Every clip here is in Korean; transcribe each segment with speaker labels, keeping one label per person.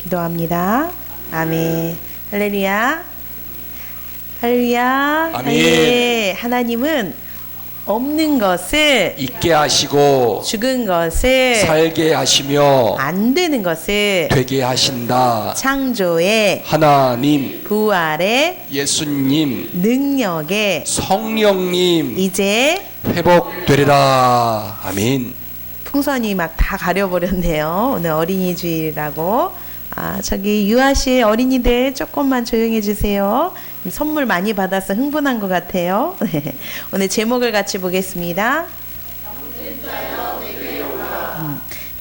Speaker 1: 기도합니다. 아멘. 할렐루야. 할렐루야.
Speaker 2: 아멘.
Speaker 1: 예. 하나님은 없는 것을
Speaker 2: 있게 하시고
Speaker 1: 죽은 것을
Speaker 2: 살게 하시며
Speaker 1: 안 되는 것을
Speaker 2: 되게 하신다.
Speaker 1: 창조의
Speaker 2: 하나님,
Speaker 1: 부활의
Speaker 2: 예수님,
Speaker 1: 능력에
Speaker 2: 성령님
Speaker 1: 이제
Speaker 2: 회복되리라. 아멘.
Speaker 1: 풍선이 막 다 가려버렸네요. 오늘 어린이 주일이라고. 저기 유아씨 어린이들 조금만 조용해 주세요. 선물 많이 받아서 흥분한 것 같아요. 오늘 제목을 같이 보겠습니다.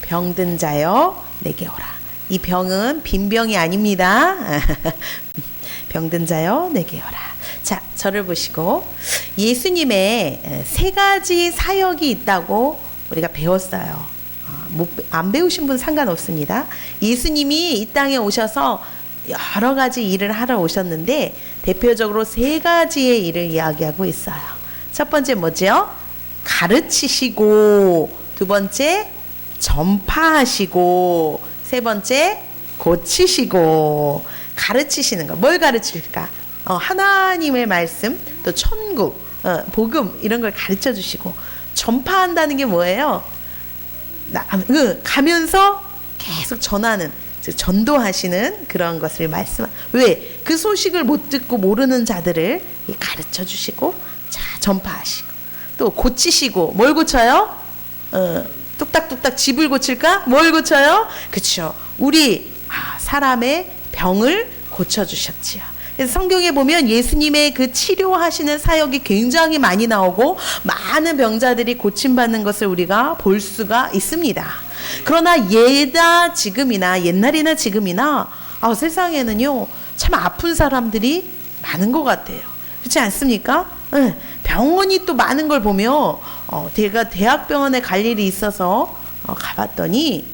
Speaker 1: 병든 자여 내게 오라. 이 병은 빈병이 아닙니다. 병든 자여 내게 오라. 자, 저를 보시고 예수님의 세 가지 사역이 있다고 우리가 배웠어요. 안 배우신 분 상관없습니다. 예수님이 이 땅에 오셔서 여러 가지 일을 하러 오셨는데 대표적으로 세 가지의 일을 이야기하고 있어요. 첫 번째 뭐죠? 가르치시고, 두 번째 전파하시고, 세 번째 고치시고. 가르치시는 거. 뭘 가르칠까? 하나님의 말씀, 또 천국, 복음 이런 걸 가르쳐 주시고, 전파한다는 게 뭐예요? 가면서 계속 전하는, 즉 전도하시는 그런 것을 왜? 그 소식을 못 듣고 모르는 자들을 가르쳐 주시고, 자, 전파하시고, 또 고치시고. 뭘 고쳐요? 뚝딱뚝딱 집을 고칠까? 뭘 고쳐요? 그쵸, 우리 사람의 병을 고쳐주셨지요. 그래서 성경에 보면 예수님의 그 치료하시는 사역이 굉장히 많이 나오고 많은 병자들이 고침받는 것을 우리가 볼 수가 있습니다. 그러나 옛날이나 지금이나 세상에는요 참 아픈 사람들이 많은 것 같아요. 그렇지 않습니까? 병원이 또 많은 걸 보며 제가 대학병원에 갈 일이 있어서 가봤더니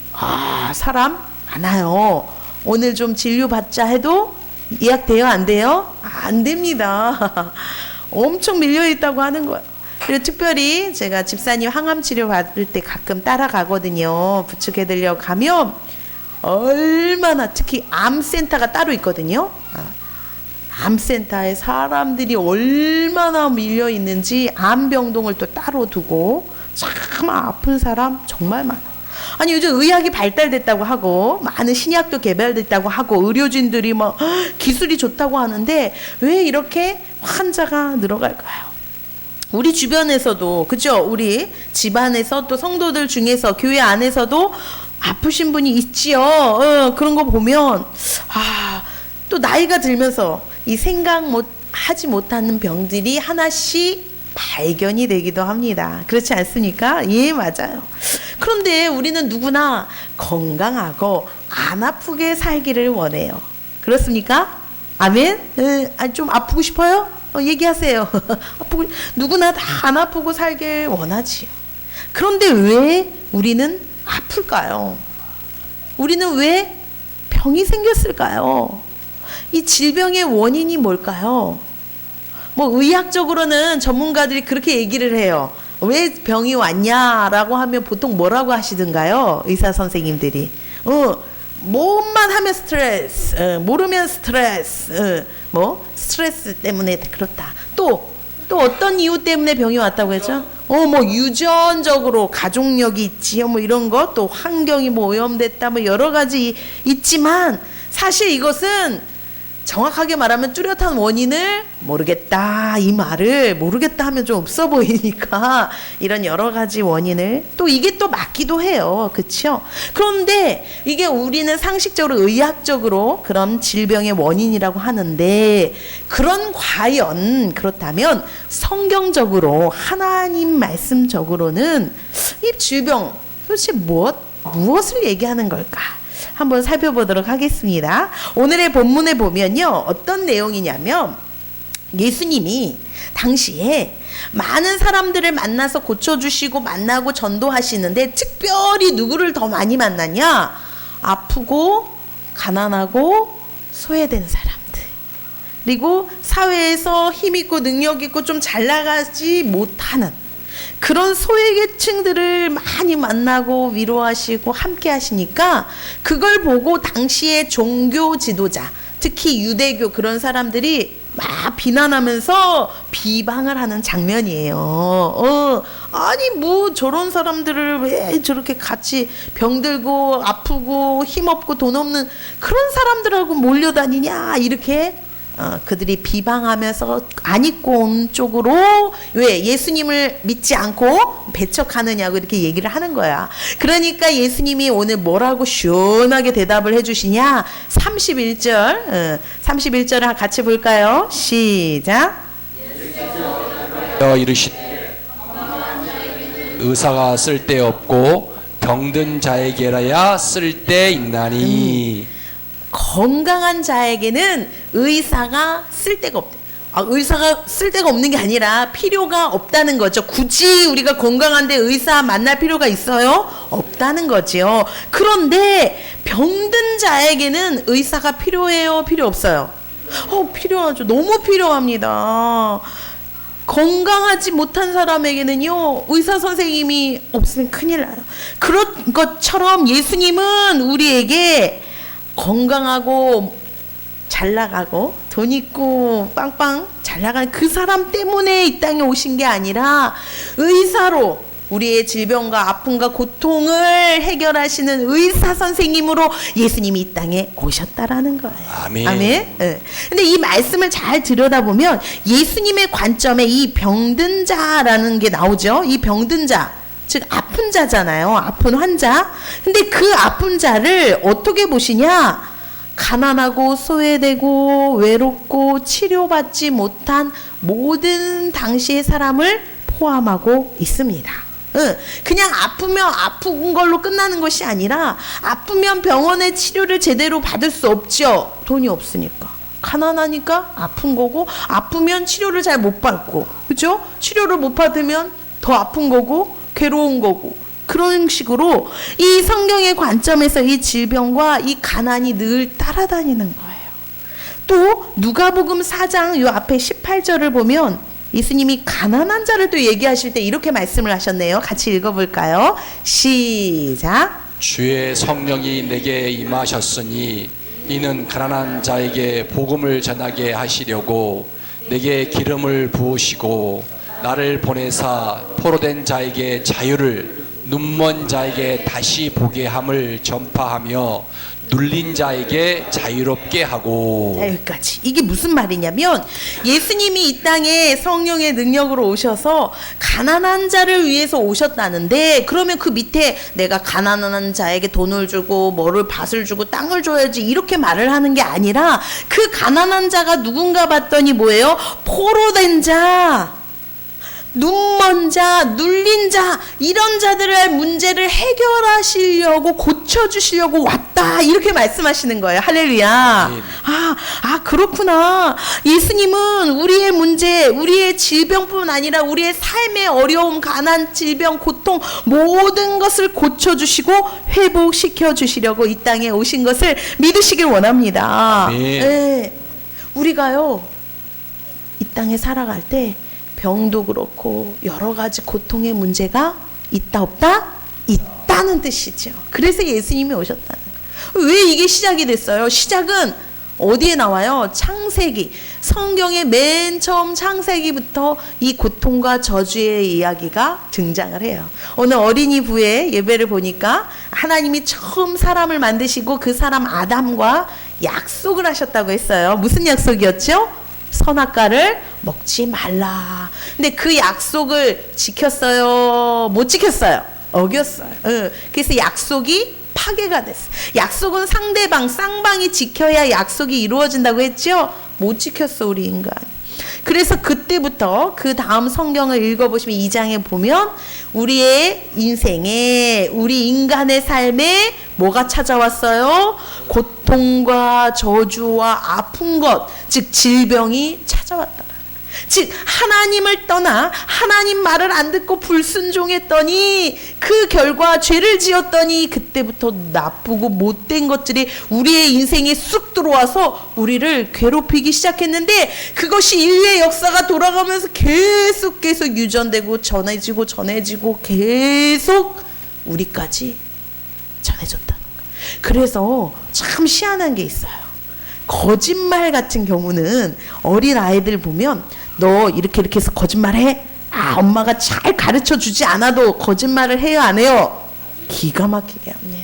Speaker 1: 사람 많아요. 오늘 좀 진료 받자 해도 예약돼요? 안 돼요? 안 됩니다. 엄청 밀려있다고 하는 거예요. 그리고 특별히 제가 집사님 항암치료 받을 때 가끔 따라가거든요. 부축해드리려고 가면 얼마나, 특히 암센터가 따로 있거든요. 암센터에 사람들이 얼마나 밀려있는지 암병동을 또 따로 두고 참 아픈 사람 정말 많아요. 아니, 요즘 의학이 발달됐다고 하고 많은 신약도 개발됐다고 하고 의료진들이 막 기술이 좋다고 하는데 왜 이렇게 환자가 늘어갈까요? 우리 주변에서도, 그죠? 우리 집안에서, 또 성도들 중에서, 교회 안에서도 아프신 분이 있지요. 그런 거 보면 또 나이가 들면서 이 하지 못하는 병들이 하나씩 발견이 되기도 합니다. 그렇지 않습니까? 예, 맞아요. 그런데 우리는 누구나 건강하고 안 아프게 살기를 원해요. 그렇습니까? 아멘? 좀 아프고 싶어요? 얘기하세요. 누구나 다 안 아프고 살길 원하지요. 그런데 왜 우리는 아플까요? 우리는 왜 병이 생겼을까요? 이 질병의 원인이 뭘까요? 의학적으로는 전문가들이 그렇게 얘기를 해요. 왜 병이 왔냐라고 하면 보통 뭐라고 하시던가요? 의사 선생님들이. 뭐만 하면 스트레스, 모르면 스트레스, 스트레스 때문에 그렇다. 또 어떤 이유 때문에 병이 왔다고 했죠? 유전적으로 가족력이 있지요. 이런 것, 또 환경이 오염됐다. 여러 가지 있지만 사실 이것은 정확하게 말하면 뚜렷한 원인을 모르겠다, 이 말을 모르겠다 하면 좀 없어 보이니까 이런 여러 가지 원인을, 또 이게 또 맞기도 해요. 그렇죠? 그런데 이게 우리는 상식적으로 의학적으로 그런 질병의 원인이라고 하는데, 과연 그렇다면 성경적으로 하나님 말씀적으로는 이 질병 도대체 무엇을 얘기하는 걸까? 한번 살펴보도록 하겠습니다. 오늘의 본문에 보면요, 어떤 내용이냐면 예수님이 당시에 많은 사람들을 만나서 고쳐주시고 만나고 전도하시는데 특별히 누구를 더 많이 만났냐? 아프고 가난하고 소외된 사람들, 그리고 사회에서 힘있고 능력있고 좀 잘 나가지 못하는 그런 소외계층들을 많이 만나고 위로하시고 함께 하시니까 그걸 보고 당시의 종교 지도자, 특히 유대교 그런 사람들이 막 비난하면서 비방을 하는 장면이에요. 아니 뭐 저런 사람들을 왜 저렇게 같이 병들고 아프고 힘없고 돈 없는 그런 사람들하고 몰려다니냐 이렇게 그들이 비방하면서 안 입고 온 쪽으로 왜 예수님을 믿지 않고 배척하느냐고 이렇게 얘기를 하는 거야. 그러니까 예수님이 오늘 뭐라고 시원하게 대답을 해주시냐. 31절 같이 볼까요? 시작.
Speaker 2: 이르시 의사가 쓸데없고 병든 자에게라야 쓸데있나니.
Speaker 1: 건강한 자에게는 의사가 쓸데가 없대. 의사가 쓸데가 없는 게 아니라 필요가 없다는 거죠. 굳이 우리가 건강한데 의사 만날 필요가 있어요? 없다는 거지요. 그런데 병든 자에게는 의사가 필요해요? 필요 없어요? 필요하죠. 너무 필요합니다. 건강하지 못한 사람에게는요, 의사 선생님이 없으면 큰일 나요. 그런 것처럼 예수님은 우리에게 건강하고 잘 나가고 돈 있고 빵빵 잘 나가는 그 사람 때문에 이 땅에 오신 게 아니라 의사로 우리의 질병과 아픔과 고통을 해결하시는 의사 선생님으로 예수님이 이 땅에 오셨다라는 거예요.
Speaker 2: 아멘.
Speaker 1: 아멘. 근데 이 말씀을 잘 들여다보면 예수님의 관점에 이 병든 자라는 게 나오죠. 이 병든 자, 즉 아픈 자잖아요. 아픈 환자. 근데 그 아픈 자를 어떻게 보시냐? 가난하고 소외되고 외롭고 치료받지 못한 모든 당시의 사람을 포함하고 있습니다. 그냥 아프면 아픈 걸로 끝나는 것이 아니라 아프면 병원의 치료를 제대로 받을 수 없죠. 돈이 없으니까. 가난하니까 아픈 거고, 아프면 치료를 잘 못 받고, 그죠? 치료를 못 받으면 더 아픈 거고 괴로운 거고, 그런 식으로 이 성경의 관점에서 이 질병과 이 가난이 늘 따라다니는 거예요. 또 누가복음 4장 요 앞에 18절을 보면 예수님이 가난한 자를 또 얘기하실 때 이렇게 말씀을 하셨네요. 같이 읽어볼까요? 시작.
Speaker 2: 주의 성령이 내게 임하셨으니 이는 가난한 자에게 복음을 전하게 하시려고 내게 기름을 부으시고 나를 보내사 포로된 자에게 자유를, 눈먼 자에게 다시 보게 함을 전파하며 눌린 자에게 자유롭게 하고.
Speaker 1: 자, 여기까지. 이게 무슨 말이냐면 예수님이 이 땅에 성령의 능력으로 오셔서 가난한 자를 위해서 오셨다는데, 그러면 그 밑에 내가 가난한 자에게 돈을 주고 뭐를 밭을 주고 땅을 줘야지 이렇게 말을 하는 게 아니라, 그 가난한 자가 누군가 봤더니 뭐예요? 포로된 자, 눈먼 자, 눌린 자, 이런 자들의 문제를 해결하시려고, 고쳐주시려고 왔다, 이렇게 말씀하시는 거예요. 할렐루야. 그렇구나. 예수님은 우리의 문제, 우리의 질병뿐 아니라 우리의 삶의 어려움, 가난, 질병, 고통 모든 것을 고쳐주시고 회복시켜 주시려고 이 땅에 오신 것을 믿으시길 원합니다. 네. 우리가요, 이 땅에 살아갈 때 병도 그렇고 여러 가지 고통의 문제가 있다 없다? 있다는 뜻이죠. 그래서 예수님이 오셨다는 거예요. 왜 이게 시작이 됐어요? 시작은 어디에 나와요? 창세기. 성경의 맨 처음 창세기부터 이 고통과 저주의 이야기가 등장을 해요. 오늘 어린이부의 예배를 보니까 하나님이 처음 사람을 만드시고 그 사람 아담과 약속을 하셨다고 했어요. 무슨 약속이었죠? 선악과를 먹지 말라. 근데 그 약속을 지켰어요? 못 지켰어요? 어겼어요. 그래서 약속이 파괴가 됐어요. 약속은 상대방, 쌍방이 지켜야 약속이 이루어진다고 했죠? 못 지켰어, 우리 인간. 그래서 그때부터 그 다음 성경을 읽어보시면 2장에 보면 우리의 인생에, 우리 인간의 삶에 뭐가 찾아왔어요? 고통과 저주와 아픈 것, 즉 질병이 찾아왔다. 즉 하나님을 떠나 하나님 말을 안 듣고 불순종했더니 그 결과 죄를 지었더니 그때부터 나쁘고 못된 것들이 우리의 인생에 쑥 들어와서 우리를 괴롭히기 시작했는데 그것이 인류의 역사가 돌아가면서 계속 유전되고 전해지고 계속 우리까지 전해졌다는 거예요. 그래서 참 희한한 게 있어요. 거짓말 같은 경우는 어린 아이들 보면 너 이렇게 해서 거짓말해? 엄마가 잘 가르쳐 주지 않아도 거짓말을 해요, 안 해요? 기가 막히게 합니다.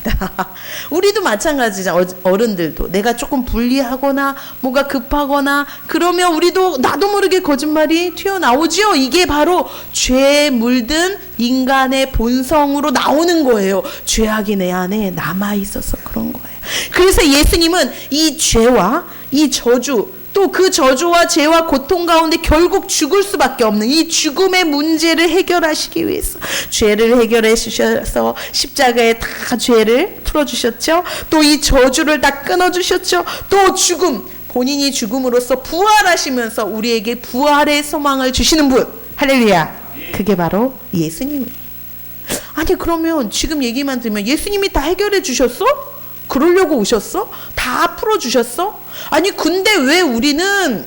Speaker 1: 우리도 마찬가지죠. 어른들도 내가 조금 불리하거나 뭐가 급하거나 그러면 우리도 나도 모르게 거짓말이 튀어나오죠. 이게 바로 죄에 물든 인간의 본성으로 나오는 거예요. 죄악이 내 안에 남아있어서 그런 거예요. 그래서 예수님은 이 죄와 이 저주 또 그 저주와 죄와 고통 가운데 결국 죽을 수밖에 없는 이 죽음의 문제를 해결하시기 위해서 죄를 해결해 주셔서 십자가에 다 죄를 풀어주셨죠. 또 이 저주를 다 끊어주셨죠. 또 죽음, 본인이 죽음으로써 부활하시면서 우리에게 부활의 소망을 주시는 분, 할렐루야. 그게 바로 예수님이에요. 아니 그러면 지금 얘기만 들으면 예수님이 다 해결해 주셨어? 그러려고 오셨어? 다 풀어주셨어? 아니 근데 왜 우리는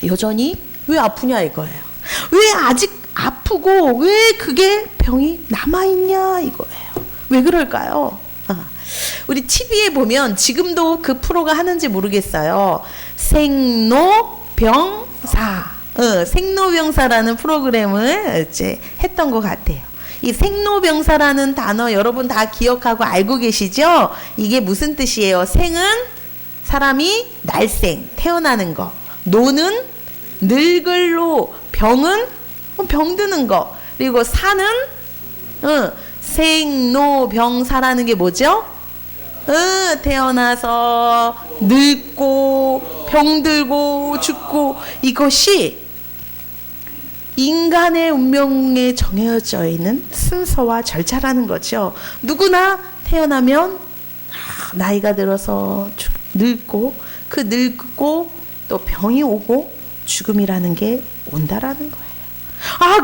Speaker 1: 여전히 왜 아프냐 이거예요. 왜 아직 아프고 왜 그게 병이 남아있냐 이거예요. 왜 그럴까요? 우리 TV에 보면 지금도 그 프로가 하는지 모르겠어요. 생로병사, 생로병사라는 프로그램을 이제 했던 것 같아요. 이 생로병사라는 단어 여러분 다 기억하고 알고 계시죠? 이게 무슨 뜻이에요? 생은 사람이 날생, 태어나는 거. 노는 늙을 노. 병은 병드는 거. 그리고 사는 생로병사라는 게 뭐죠? 태어나서 늙고 병들고 죽고 이것이 인간의 운명에 정해져 있는 순서와 절차라는 거죠. 누구나 태어나면 나이가 들어서 늙고 그 늙고 또 병이 오고 죽음이라는 게 온다라는 거예요.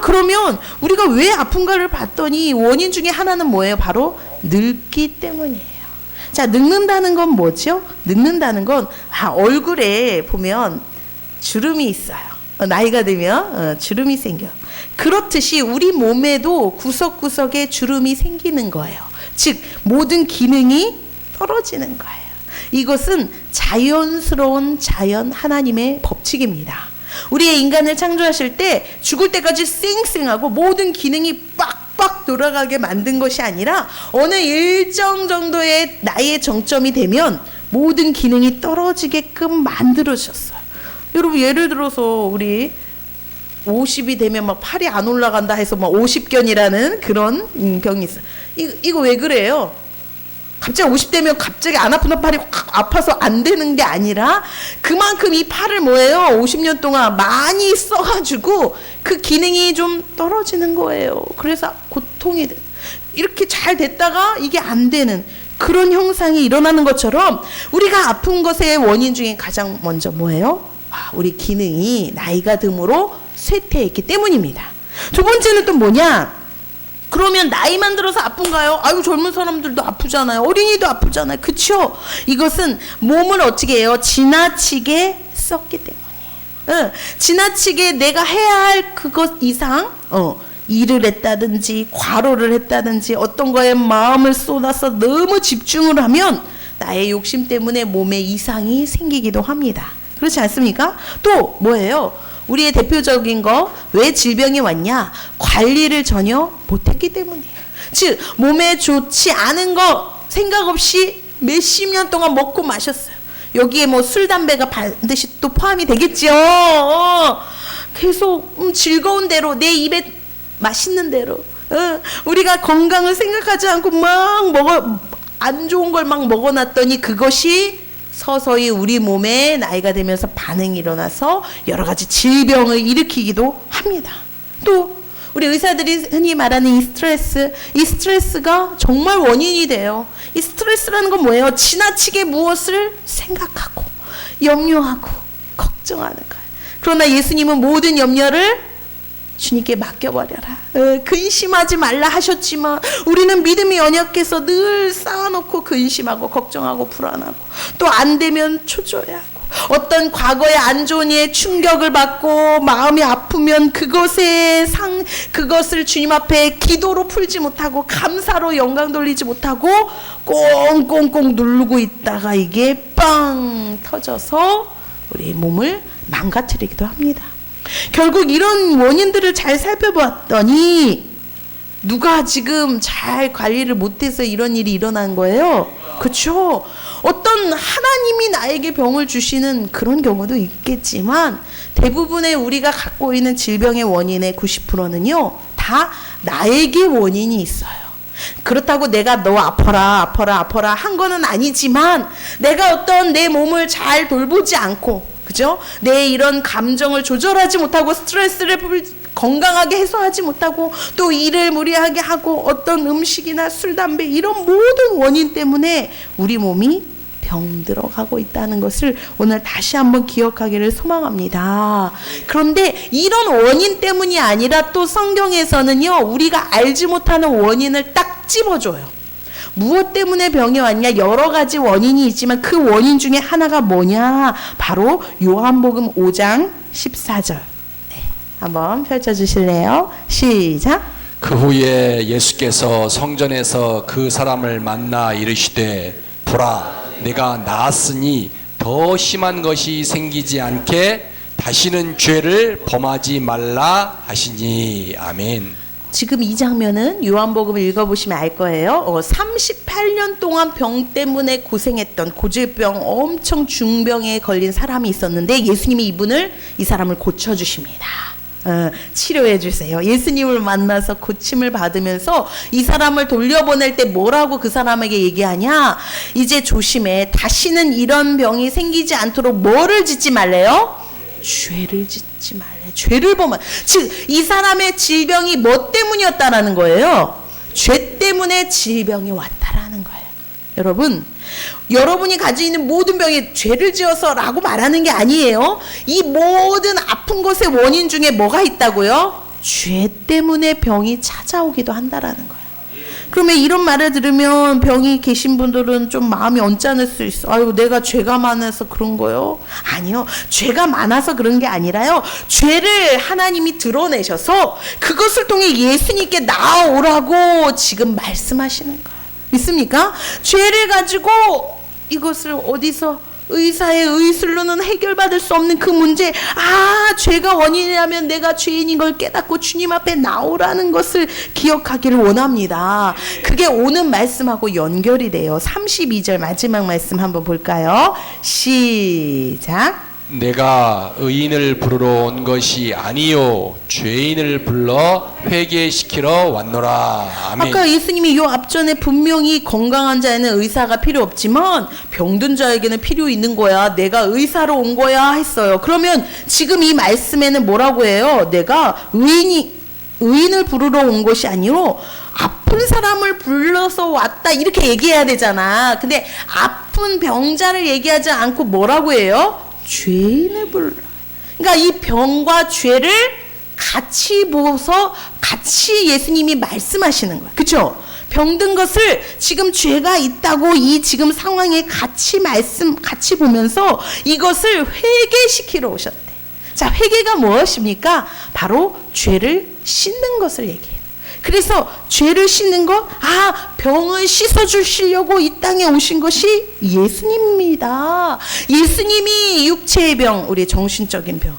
Speaker 1: 그러면 우리가 왜 아픈가를 봤더니 원인 중에 하나는 뭐예요? 바로 늙기 때문이에요. 자, 늙는다는 건 뭐죠? 늙는다는 건 얼굴에 보면 주름이 있어요. 나이가 들면 주름이 생겨. 그렇듯이 우리 몸에도 구석구석에 주름이 생기는 거예요. 즉 모든 기능이 떨어지는 거예요. 이것은 자연스러운 하나님의 법칙입니다. 우리의 인간을 창조하실 때 죽을 때까지 쌩쌩하고 모든 기능이 빡빡 돌아가게 만든 것이 아니라 어느 일정 정도의 나이의 정점이 되면 모든 기능이 떨어지게끔 만들어주셨어요. 여러분 예를 들어서 우리 50이 되면 막 팔이 안 올라간다 해서 막 50견이라는 그런 병이 있어요. 이거 왜 그래요? 갑자기 50 되면 갑자기 안 아픈 팔이 확 아파서 안 되는 게 아니라 그만큼 이 팔을 뭐예요? 50년 동안 많이 써가지고 그 기능이 좀 떨어지는 거예요. 그래서 고통이 돼. 이렇게 잘 됐다가 이게 안 되는 그런 형상이 일어나는 것처럼 우리가 아픈 것의 원인 중에 가장 먼저 뭐예요? 우리 기능이 나이가 듦으로 쇠퇴했기 때문입니다. 두 번째는 또 뭐냐? 그러면 나이만 들어서 아픈가요? 젊은 사람들도 아프잖아요. 어린이도 아프잖아요. 그쵸? 이것은 몸을 어떻게 해요? 지나치게 썼기 때문이에요. 지나치게 내가 해야 할 그것 이상 일을 했다든지 과로를 했다든지 어떤 거에 마음을 쏟아서 너무 집중을 하면 나의 욕심 때문에 몸에 이상이 생기기도 합니다. 그렇지 않습니까? 또 뭐예요? 우리의 대표적인 거 왜 질병이 왔냐? 관리를 전혀 못했기 때문이에요. 즉 몸에 좋지 않은 거 생각 없이 몇십 년 동안 먹고 마셨어요. 여기에 뭐 술, 담배가 반드시 또 포함이 되겠죠. 계속 즐거운 대로 내 입에 맛있는 대로 우리가 건강을 생각하지 않고 막 안 좋은 걸 막 먹어놨더니 그것이 서서히 우리 몸에 나이가 되면서 반응이 일어나서 여러 가지 질병을 일으키기도 합니다. 또 우리 의사들이 흔히 말하는 이 스트레스가 정말 원인이 돼요. 이 스트레스라는 건 뭐예요? 지나치게 무엇을 생각하고 염려하고 걱정하는 거예요. 그러나 예수님은 모든 염려를 주님께 맡겨버려라. 근심하지 말라 하셨지만 우리는 믿음이 연약해서 늘 쌓아놓고 근심하고 걱정하고 불안하고 또 안 되면 초조해하고 어떤 과거의 안 좋은 일에 충격을 받고 마음이 아프면 그것을 주님 앞에 기도로 풀지 못하고 감사로 영광 돌리지 못하고 꽁꽁꽁 누르고 있다가 이게 빵 터져서 우리의 몸을 망가뜨리기도 합니다. 결국 이런 원인들을 잘 살펴봤더니 누가 지금 잘 관리를 못해서 이런 일이 일어난 거예요? 그렇죠? 어떤 하나님이 나에게 병을 주시는 그런 경우도 있겠지만 대부분의 우리가 갖고 있는 질병의 원인의 90%는요 다 나에게 원인이 있어요. 그렇다고 내가 너 아파라 한 거는 아니지만 내가 어떤 내 몸을 잘 돌보지 않고 그죠? 내 이런 감정을 조절하지 못하고 스트레스를 건강하게 해소하지 못하고 또 일을 무리하게 하고 어떤 음식이나 술, 담배 이런 모든 원인 때문에 우리 몸이 병들어가고 있다는 것을 오늘 다시 한번 기억하기를 소망합니다. 그런데 이런 원인 때문이 아니라 또 성경에서는요 우리가 알지 못하는 원인을 딱 찝어줘요. 무엇 때문에 병이 왔냐? 여러 가지 원인이 있지만 그 원인 중에 하나가 뭐냐? 바로 요한복음 5장 14절. 네, 한번 펼쳐주실래요? 시작.
Speaker 2: 그 후에 예수께서 성전에서 그 사람을 만나 이르시되 보라 내가 나았으니 더 심한 것이 생기지 않게 다시는 죄를 범하지 말라 하시니. 아멘.
Speaker 1: 지금 이 장면은 요한복음을 읽어보시면 알 거예요. 38년 동안 병 때문에 고생했던 고질병 엄청 중병에 걸린 사람이 있었는데 예수님이 이 사람을 고쳐주십니다. 치료해 주세요. 예수님을 만나서 고침을 받으면서 이 사람을 돌려보낼 때 뭐라고 그 사람에게 얘기하냐? 이제 조심해. 다시는 이런 병이 생기지 않도록 뭐를 짓지 말래요? 죄를 짓지 말래. 죄를 범한. 즉 이 사람의 질병이 뭐 때문이었다라는 거예요? 죄 때문에 질병이 왔다라는 거예요. 여러분, 여러분이 가지고 있는 모든 병이 죄를 지어서라고 말하는 게 아니에요. 이 모든 아픈 것의 원인 중에 뭐가 있다고요? 죄 때문에 병이 찾아오기도 한다라는 거예요. 그러면 이런 말을 들으면 병이 계신 분들은 좀 마음이 언짢을 수 있어. 아유, 내가 죄가 많아서 그런 거요? 아니요. 죄가 많아서 그런 게 아니라요. 죄를 하나님이 드러내셔서 그것을 통해 예수님께 나아오라고 지금 말씀하시는 거예요. 믿습니까? 죄를 가지고 이것을 어디서 의사의 의술로는 해결받을 수 없는 그 문제, 죄가 원인이라면 내가 죄인인 걸 깨닫고 주님 앞에 나오라는 것을 기억하기를 원합니다. 그게 오는 말씀하고 연결이 돼요. 32절 마지막 말씀 한번 볼까요? 시작.
Speaker 2: 내가 의인을 부르러 온 것이 아니요 죄인을 불러 회개시키러 왔노라. 아멘.
Speaker 1: 아까 예수님이 요 앞전에 분명히 건강한 자에는 의사가 필요 없지만 병든 자에게는 필요 있는 거야. 내가 의사로 온 거야 했어요. 그러면 지금 이 말씀에는 뭐라고 해요? 내가 의인을 부르러 온 것이 아니요 아픈 사람을 불러서 왔다 이렇게 얘기해야 되잖아. 근데 아픈 병자를 얘기하지 않고 뭐라고 해요? 죄인을 불러. 그러니까 이 병과 죄를 같이 보서 같이 예수님이 말씀하시는 거야. 그렇죠? 병든 것을 지금 죄가 있다고 이 지금 상황에 같이 보면서 이것을 회개시키러 오셨대. 자, 회개가 무엇입니까? 바로 죄를 씻는 것을 얘기해요. 그래서 죄를 씻는 것, 병을 씻어주시려고 이 땅에 오신 것이 예수님입니다. 예수님이 육체의 병, 우리 정신적인 병,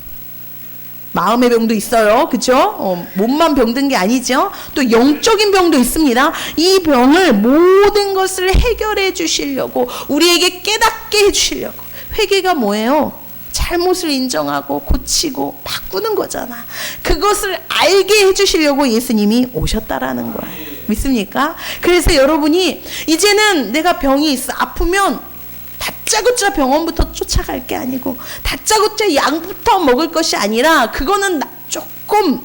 Speaker 1: 마음의 병도 있어요. 그죠? 몸만 병든 게 아니죠. 또 영적인 병도 있습니다. 이 병을 모든 것을 해결해 주시려고, 우리에게 깨닫게 해 주시려고. 회개가 뭐예요? 잘못을 인정하고 고치고 바꾸는 거잖아. 그것을 알게 해주시려고 예수님이 오셨다라는 거예요. 믿습니까? 그래서 여러분이 이제는 내가 병이 있어 아프면 다짜고짜 병원부터 쫓아갈 게 아니고 다짜고짜 약부터 먹을 것이 아니라 그거는 조금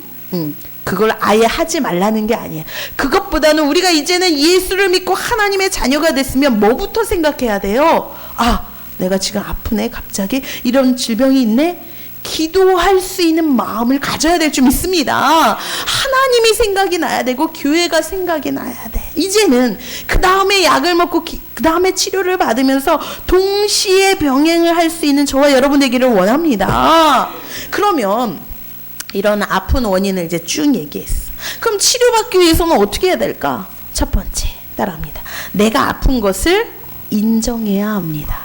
Speaker 1: 그걸 아예 하지 말라는 게 아니야. 그것보다는 우리가 이제는 예수를 믿고 하나님의 자녀가 됐으면 뭐부터 생각해야 돼요? 내가 지금 아프네. 갑자기 이런 질병이 있네. 기도할 수 있는 마음을 가져야 될 줄 믿습니다. 하나님이 생각이 나야 되고 교회가 생각이 나야 돼. 이제는 그 다음에 약을 먹고 그 다음에 치료를 받으면서 동시에 병행을 할 수 있는 저와 여러분 되기를 원합니다. 그러면 이런 아픈 원인을 이제 쭉 얘기했어. 그럼 치료받기 위해서는 어떻게 해야 될까? 첫 번째 따라합니다. 내가 아픈 것을 인정해야 합니다.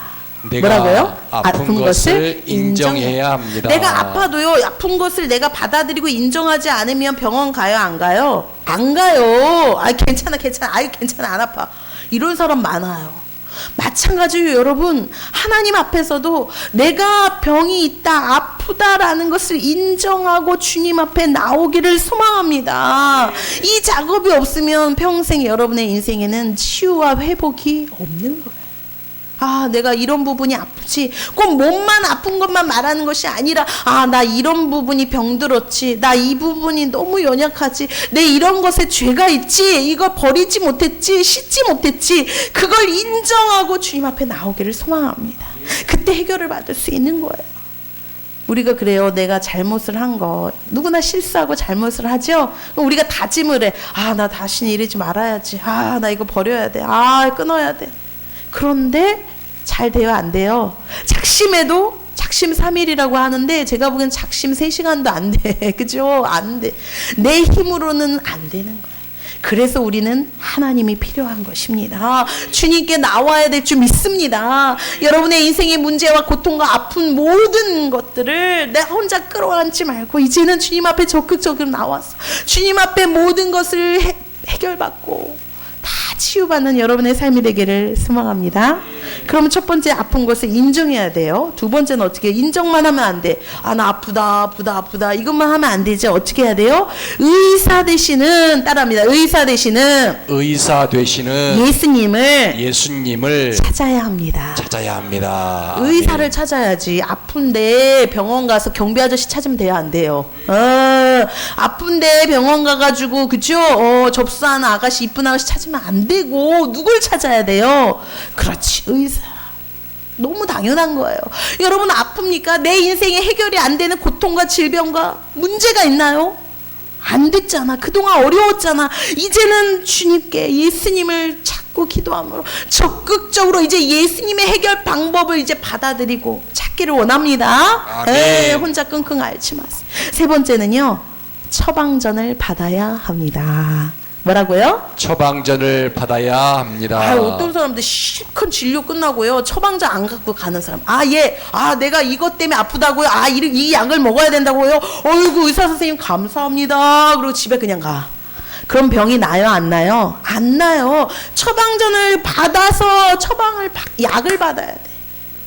Speaker 2: 내가
Speaker 1: 뭐라고요?
Speaker 2: 아픈 것을 인정해야 합니다.
Speaker 1: 내가 아파도요, 아픈 것을 내가 받아들이고 인정하지 않으면 병원 가요, 안 가요? 안 가요. 아, 괜찮아. 아이, 괜찮아, 안 아파. 이런 사람 많아요. 마찬가지로 여러분, 하나님 앞에서도 내가 병이 있다, 아프다라는 것을 인정하고 주님 앞에 나오기를 소망합니다. 이 작업이 없으면 평생 여러분의 인생에는 치유와 회복이 없는 거예요. 아, 내가 이런 부분이 아프지. 꼭 몸만 아픈 것만 말하는 것이 아니라, 아, 나 이런 부분이 병들었지. 나 이 부분이 너무 연약하지. 내 이런 것에 죄가 있지. 이거 버리지 못했지. 씻지 못했지. 그걸 인정하고 주님 앞에 나오기를 소망합니다. 그때 해결을 받을 수 있는 거예요. 우리가 그래요. 내가 잘못을 한 것. 누구나 실수하고 잘못을 하죠. 우리가 다짐을 해. 아, 나 다시는 이러지 말아야지. 아, 나 이거 버려야 돼. 아, 끊어야 돼. 그런데 잘 돼요, 안 돼요? 작심해도 작심 3일이라고 하는데 제가 보기엔 작심 3시간도 안 돼. 그죠? 안 돼. 내 힘으로는 안 되는 거예요. 그래서 우리는 하나님이 필요한 것입니다. 주님께 나와야 될 줄 믿습니다. 여러분의 인생의 문제와 고통과 아픈 모든 것들을 내가 혼자 끌어안지 말고 이제는 주님 앞에 적극적으로 나와서 주님 앞에 모든 것을 해결받고 다 치유받는 여러분의 삶이 되기를 소망합니다. 그러면 첫 번째 아픈 것을 인정해야 돼요. 두 번째는 어떻게 해요? 인정만 하면 안 돼. 아, 나 아프다 이것만 하면 안 되지. 어떻게 해야 돼요? 의사 되시는, 따라합니다. 의사 되시는 예수님을 찾아야 합니다. 의사를 찾아야지. 아픈데 병원 가서 경비 아저씨 찾으면 돼요, 안 돼요? 아픈데 병원 가가지고, 그죠? 접수하는 아가씨, 이쁜 아가씨 찾으면 안 되고, 누굴 찾아야 돼요? 그렇지, 의사. 너무 당연한 거예요. 여러분, 아픕니까? 내 인생에 해결이 안 되는 고통과 질병과 문제가 있나요? 안 됐잖아. 그동안 어려웠잖아. 이제는 주님께 예수님을 찾고 기도함으로 적극적으로 이제 예수님의 해결 방법을 이제 받아들이고 찾기를 원합니다. 에이, 혼자 끙끙 앓지 마세요. 세 번째는요, 처방전을 받아야 합니다. 뭐라고요?
Speaker 2: 처방전을 받아야 합니다.
Speaker 1: 어떤 사람들 실컷 진료 끝나고요, 처방전 안 갖고 가는 사람. 내가 이것 때문에 아프다고요. 이 약을 먹어야 된다고요. 어이구, 의사 선생님 감사합니다. 그리고 집에 그냥 가. 그럼 병이 나요, 안 나요? 안 나요. 처방전을 받아서 약을 받아야 돼.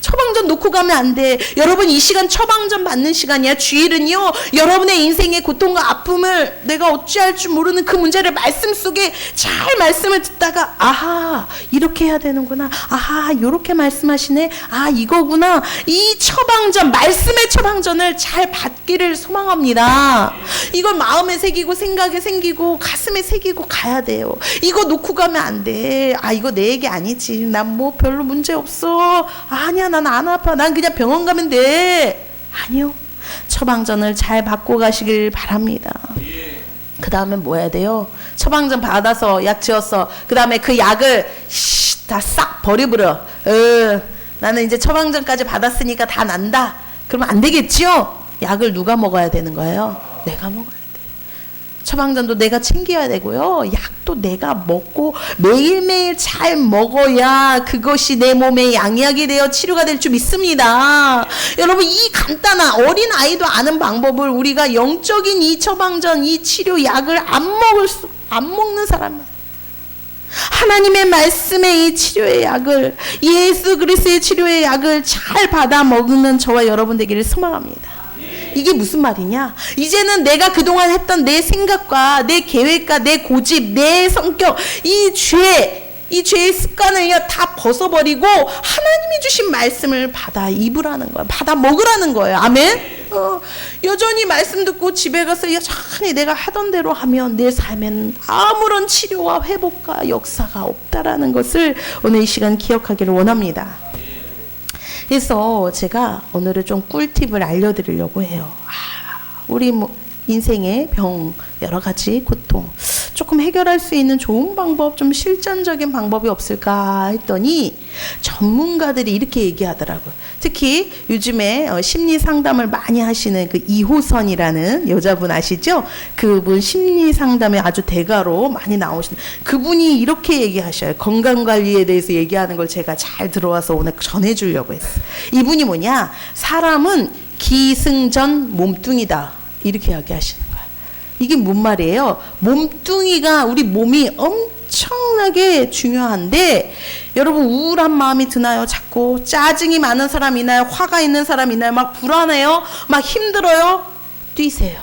Speaker 1: 처방전 놓고 가면 안 돼. 여러분, 이 시간 처방전 받는 시간이야. 주일은요, 여러분의 인생의 고통과 아픔을 내가 어찌할 줄 모르는 그 문제를 말씀 속에 잘 말씀을 듣다가, 아하, 이렇게 해야 되는구나. 아하, 이렇게 말씀하시네. 아, 이거구나. 이 처방전, 말씀의 처방전을 잘 받기를 소망합니다. 이걸 마음에 새기고 생각에 새기고 가슴에 새기고 가야 돼요. 이거 놓고 가면 안 돼. 이거 내 얘기 아니지. 난 뭐 별로 문제 없어. 아니야, 난 안 아파. 난 그냥 병원 가면 돼. 아니요. 처방전을 잘 받고 가시길 바랍니다. 그 다음에 뭐 해야 돼요? 처방전 받아서 약 지었어. 그 다음에 그 약을 다 싹 버려버려. 나는 이제 처방전까지 받았으니까 다 난다. 그러면 안 되겠지요? 약을 누가 먹어야 되는 거예요? 내가 먹어야 돼. 처방전도 내가 챙겨야 되고요. 약도 내가 먹고 매일매일 잘 먹어야 그것이 내 몸에 양약이 되어 치료가 될 줄 믿습니다. 여러분, 이 간단한 어린 아이도 아는 방법을 우리가 영적인 이 처방전, 이 치료 약을 안 먹는 사람은 하나님의 말씀의 이 치료의 약을, 예수 그리스도의 치료의 약을 잘 받아 먹는 저와 여러분 되기를 소망합니다. 이게 무슨 말이냐? 이제는 내가 그동안 했던 내 생각과 내 계획과 내 고집, 내 성격, 이 죄의 습관을요 다 벗어버리고 하나님이 주신 말씀을 받아 입으라는 거예요. 받아 먹으라는 거예요. 아멘? 여전히 말씀 듣고 집에 가서 여전히 내가 하던 대로 하면 내 삶엔 아무런 치료와 회복과 역사가 없다라는 것을 오늘 이 시간 기억하기를 원합니다. 그래서 제가 오늘은 좀 꿀팁을 알려드리려고 해요. 우리 인생의 병, 여러 가지 고통 조금 해결할 수 있는 좋은 방법, 좀 실전적인 방법이 없을까 했더니 전문가들이 이렇게 얘기하더라고요. 특히 요즘에 심리 상담을 많이 하시는 그 이호선이라는 여자분 아시죠? 그분 심리 상담에 아주 대가로 많이 나오시는 그분이 이렇게 얘기하셔요. 건강관리에 대해서 얘기하는 걸 제가 잘 들어와서 오늘 전해주려고 했어요. 이분이 뭐냐? 사람은 기승전 몸뚱이다. 이렇게 이야기하시는 거예요. 이게 뭔 말이에요? 몸뚱이가 우리 몸이 엄청나게 중요한데 여러분 우울한 마음이 드나요? 자꾸 짜증이 많은 사람 있나요? 화가 있는 사람 있나요? 막 불안해요? 막 힘들어요? 뛰세요.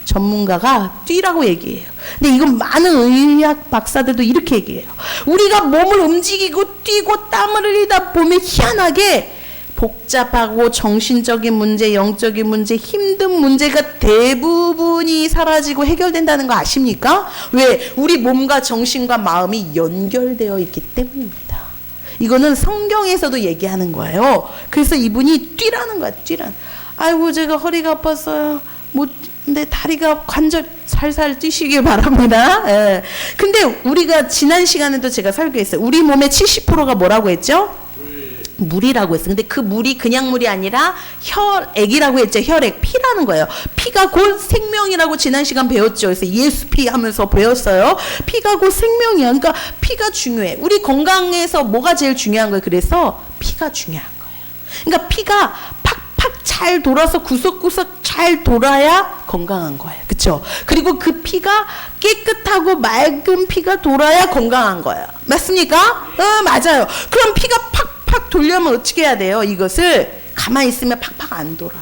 Speaker 1: 전문가가 뛰라고 얘기해요. 근데 이건 많은 의학 박사들도 이렇게 얘기해요. 우리가 몸을 움직이고 뛰고 땀을 흘리다 보면 희한하게 복잡하고 정신적인 문제, 영적인 문제, 힘든 문제가 대부분이 사라지고 해결된다는 거 아십니까? 왜? 우리 몸과 정신과 마음이 연결되어 있기 때문입니다. 이거는 성경에서도 얘기하는 거예요. 그래서 이분이 뛰라는 거야, 뛰라는. 아이고, 제가 허리가 아팠어요. 근데 다리가 관절 살살 뛰시길 바랍니다. 예. 근데 우리가 지난 시간에도 제가 설교했어요. 우리 몸의 70%가 뭐라고 했죠? 물이라고 했어요. 근데 그 물이 그냥 물이 아니라 혈액이라고 했죠. 혈액, 피라는 거예요. 피가 곧 생명이라고 지난 시간 배웠죠. 그래서 예수 피 하면서 배웠어요. 피가 곧 생명이야. 그러니까 피가 중요해. 우리 건강에서 뭐가 제일 중요한 거예요? 그래서 피가 중요한 거예요. 그러니까 피가 팍팍 잘 돌아서 구석구석 잘 돌아야 건강한 거예요. 그렇죠? 그리고 그 피가 깨끗하고 맑은 피가 돌아야 건강한 거예요. 맞습니까? 맞아요. 그럼 피가 팍팍 돌려면 어떻게 해야 돼요? 이것을 가만히 있으면 팍팍 안 돌아.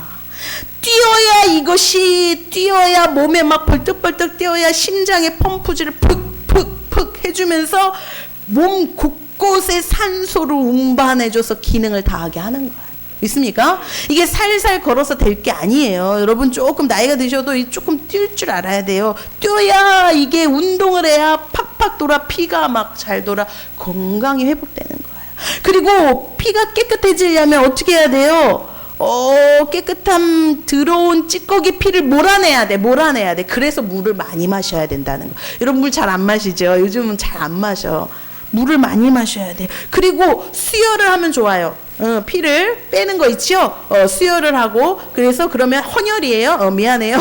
Speaker 1: 뛰어야 몸에 막 벌떡벌떡 뛰어야 심장의 펌프질을 푹푹푹 해주면서 몸 곳곳에 산소를 운반해줘서 기능을 다하게 하는 거야. 있습니까? 이게 살살 걸어서 될 게 아니에요. 여러분 조금 나이가 드셔도 조금 뛸 줄 알아야 돼요. 뛰어야 이게 운동을 해야 팍팍 돌아 피가 막 잘 돌아 건강이 회복되는 거예요. 그리고 피가 깨끗해지려면 어떻게 해야 돼요? 깨끗한 들어온 찌꺼기 피를 몰아내야 돼. 그래서 물을 많이 마셔야 된다는 거. 여러분 물 잘 안 마시죠? 요즘은 잘 안 마셔. 물을 많이 마셔야 돼. 그리고 수혈을 하면 좋아요. 피를 빼는 거 있죠? 수혈을 하고 그래서 그러면 헌혈이에요. 미안해요.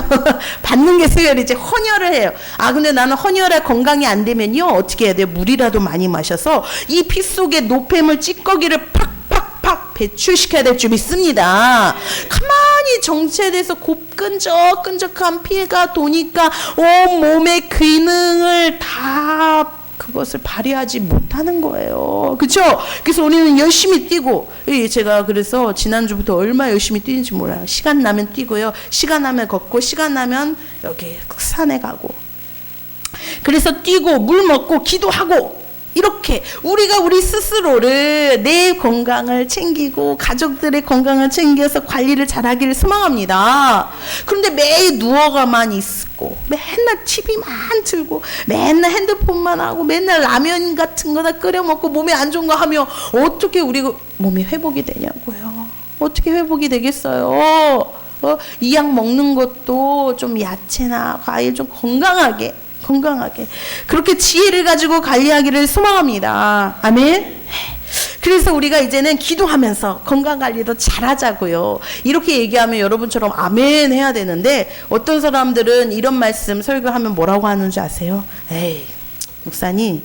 Speaker 1: 받는 게 수혈이지 헌혈을 해요. 근데 나는 헌혈에 건강이 안 되면요 어떻게 해야 돼요? 물이라도 많이 마셔서 이 피 속에 노폐물 찌꺼기를 팍팍팍 배출시켜야 될 줄 믿습니다. 가만히 정체돼서 끈적끈적한 피가 도니까 온 몸의 기능을 다 그것을 발휘하지 못하는 거예요. 그렇죠? 그래서 우리는 열심히 뛰고 제가 그래서 지난주부터 얼마나 열심히 뛰는지 몰라요. 시간 나면 뛰고요. 시간 나면 걷고 시간 나면 여기 산에 가고 그래서 뛰고 물 먹고 기도하고 이렇게 우리가 우리 스스로를 내 건강을 챙기고 가족들의 건강을 챙겨서 관리를 잘하기를 소망합니다. 그런데 매일 누워가만 있고 맨날 TV만 틀고 맨날 핸드폰만 하고 맨날 라면 같은 거나 끓여 먹고 몸에 안 좋은 거 하면 어떻게 우리 몸이 회복이 되냐고요. 어떻게 회복이 되겠어요? 이 약 먹는 것도 좀 야채나 과일 좀 건강하게 그렇게 지혜를 가지고 관리하기를 소망합니다. 아멘. 그래서 우리가 이제는 기도하면서 건강관리도 잘하자고요. 이렇게 얘기하면 여러분처럼 아멘 해야 되는데 어떤 사람들은 이런 말씀 설교하면 뭐라고 하는지 아세요? 에이 목사님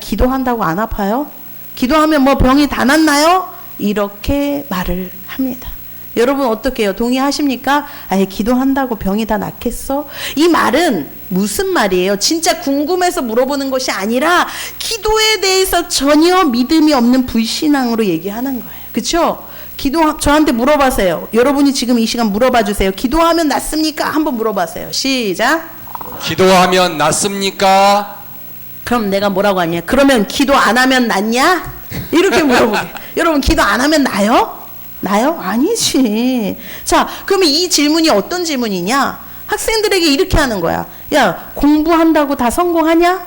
Speaker 1: 기도한다고 안 아파요? 기도하면 뭐 병이 다 낫나요? 이렇게 말을 합니다. 여러분 어떻게 해요? 동의하십니까? 기도한다고 병이 다 낫겠어? 이 말은 무슨 말이에요? 진짜 궁금해서 물어보는 것이 아니라 기도에 대해서 전혀 믿음이 없는 불신앙으로 얘기하는 거예요. 그렇죠? 저한테 물어봐세요. 여러분이 지금 이 시간 물어봐 주세요. 기도하면 낫습니까? 한번 물어봐세요. 시작.
Speaker 2: 기도하면 낫습니까?
Speaker 1: 그럼 내가 뭐라고 하냐? 그러면 기도 안 하면 낫냐? 이렇게 물어보게. 여러분 기도 안 하면 나요? 나요? 아니지. 자, 그러면 이 질문이 어떤 질문이냐? 학생들에게 이렇게 하는 거야. 야, 공부한다고 다 성공하냐?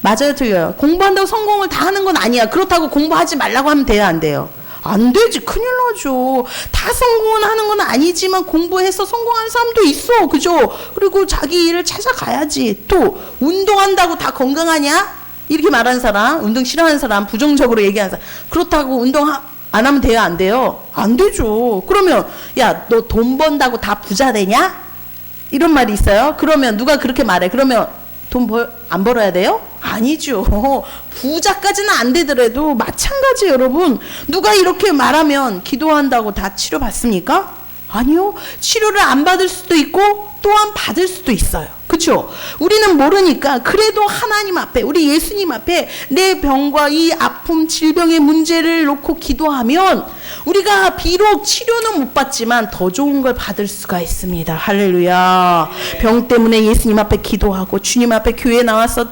Speaker 1: 맞아요, 틀려요? 공부한다고 성공을 다 하는 건 아니야. 그렇다고 공부하지 말라고 하면 돼요, 안 돼요? 안 되지. 큰일 나죠. 다 성공은 하는 건 아니지만 공부해서 성공하는 사람도 있어. 그죠? 그리고 자기 일을 찾아가야지. 또 운동한다고 다 건강하냐? 이렇게 말하는 사람, 운동 싫어하는 사람, 부정적으로 얘기하는 사람. 그렇다고 운동 안 하면 돼요, 안 돼요? 안 되죠. 그러면 야, 너 돈 번다고 다 부자 되냐? 이런 말이 있어요. 그러면 누가 그렇게 말해? 그러면 안 벌어야 돼요? 아니죠. 부자까지는 안 되더라도 마찬가지 여러분. 누가 이렇게 말하면 기도한다고 다 치료받습니까? 아니요. 치료를 안 받을 수도 있고 또한 받을 수도 있어요. 그렇죠? 우리는 모르니까 그래도 하나님 앞에, 우리 예수님 앞에 내 병과 이 아픔, 질병의 문제를 놓고 기도하면 우리가 비록 치료는 못 받지만 더 좋은 걸 받을 수가 있습니다. 할렐루야. 병 때문에 예수님 앞에 기도하고 주님 앞에 교회에 나와서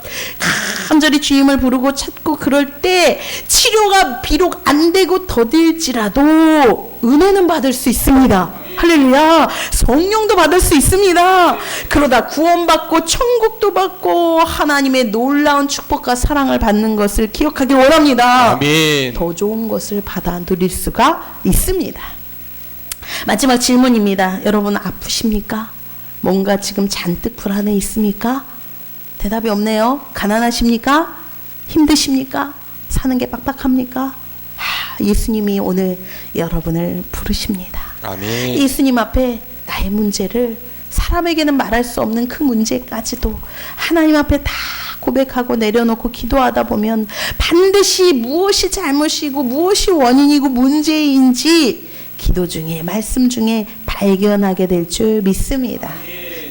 Speaker 1: 간절히 주님을 부르고 찾고 그럴 때 치료가 비록 안 되고 더딜지라도 은혜는 받을 수 있습니다. 할렐루야. 성령도 받을 수 있습니다. 그러다 구원받고 천국도 받고 하나님의 놀라운 축복과 사랑을 받는 것을 기억하길 원합니다.
Speaker 2: 아멘.
Speaker 1: 더 좋은 것을 받아 누릴 수가 있습니다. 마지막 질문입니다. 여러분 아프십니까? 뭔가 지금 잔뜩 불안해 있습니까? 대답이 없네요. 가난하십니까? 힘드십니까? 사는 게 빡빡합니까? 예수님이 오늘 여러분을 부르십니다.
Speaker 2: 아멘.
Speaker 1: 예수님 앞에 나의 문제를 사람에게는 말할 수 없는 그 문제까지도 하나님 앞에 다 고백하고 내려놓고 기도하다 보면 반드시 무엇이 잘못이고 무엇이 원인이고 문제인지 기도 중에 말씀 중에 발견하게 될 줄 믿습니다.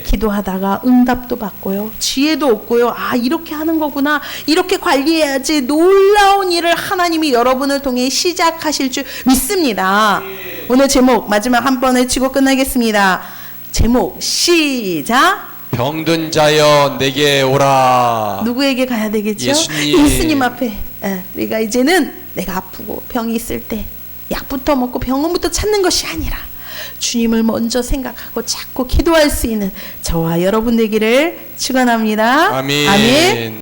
Speaker 1: 기도하다가 응답도 받고요. 지혜도 얻고요. 아, 이렇게 하는 거구나. 이렇게 관리해야지. 놀라운 일을 하나님이 여러분을 통해 시작하실 줄 믿습니다. 오늘 제목 마지막 한 번 외치고 끝나겠습니다. 제목 시작.
Speaker 2: 병든 자여 내게 오라.
Speaker 1: 누구에게 가야 되겠죠? 예수님 앞에. 우리가 이제는 내가 아프고 병이 있을 때 약부터 먹고 병원부터 찾는 것이 아니라 주님을 먼저 생각하고 찾고 기도할 수 있는 저와 여러분 되기를 축원합니다.
Speaker 2: 아멘.
Speaker 1: 아멘.